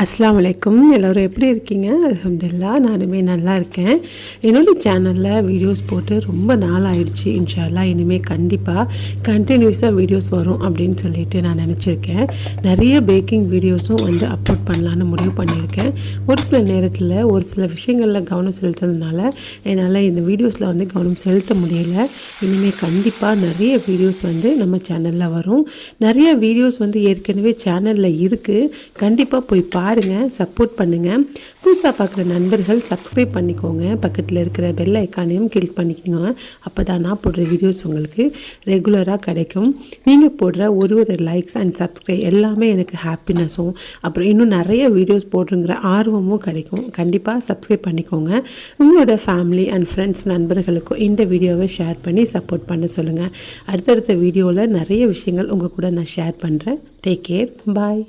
அஸ்ஸலாமு அலைக்கும். எல்லோரும் எப்படி இருக்கீங்க? அல்ஹம்துலில்லாஹ் நானுமே நல்லா இருக்கேன். என்னுடைய சேனலில் வீடியோஸ் போட்டு ரொம்ப நாள் ஆயிடுச்சு. இன்ஷா அல்லாஹ் இனிமேல் கண்டிப்பாக கண்டினியூஸாக வீடியோஸ் வரும் அப்படின்னு சொல்லிட்டு நான் நினச்சிருக்கேன். நிறைய பேக்கிங் வீடியோஸும் அப்லோட் பண்ணலான்னு முடிவு பண்ணியிருக்கேன். ஒரு சில நேரத்தில் ஒரு சில விஷயங்களில் கவனம் செலுத்துறதுனால என்னால் இந்த வீடியோஸில் கவனம் செலுத்த முடியலை. இனிமேல் கண்டிப்பாக நிறைய வீடியோஸ் நம்ம சேனலில் வரும். நிறைய வீடியோஸ் ஏற்கனவே சேனலில் இருக்குது. கண்டிப்பாக போய் பாருங்கள், சப்போர்ட் பண்ணுங்கள். புதுசாக பார்க்குற நண்பர்கள் சப்ஸ்கிரைப் பண்ணிக்கோங்க. பக்கத்தில் இருக்கிற பெல் ஐக்கானையும் கிளிக் பண்ணிக்கோங்க. அப்போ தான் நான் போடுற வீடியோஸ் உங்களுக்கு ரெகுலராக கிடைக்கும். நீங்கள் போடுற ஒரு லைக்ஸ் அண்ட் சப்ஸ்கிரைப் எல்லாமே எனக்கு ஹாப்பினஸும் அப்புறம் இன்னும் நிறைய வீடியோஸ் போடுங்கிற ஆர்வமும் கிடைக்கும். கண்டிப்பாக சப்ஸ்கிரைப் பண்ணிக்கோங்க. உங்களோட ஃபேமிலி அண்ட் ஃப்ரெண்ட்ஸ் நண்பர்களுக்கும் இந்த வீடியோவை ஷேர் பண்ணி சப்போர்ட் பண்ண சொல்லுங்கள். அடுத்தடுத்த வீடியோவில் நிறைய விஷயங்கள் உங்கள் கூட நான் ஷேர் பண்ணுறேன். Take care. பாய்.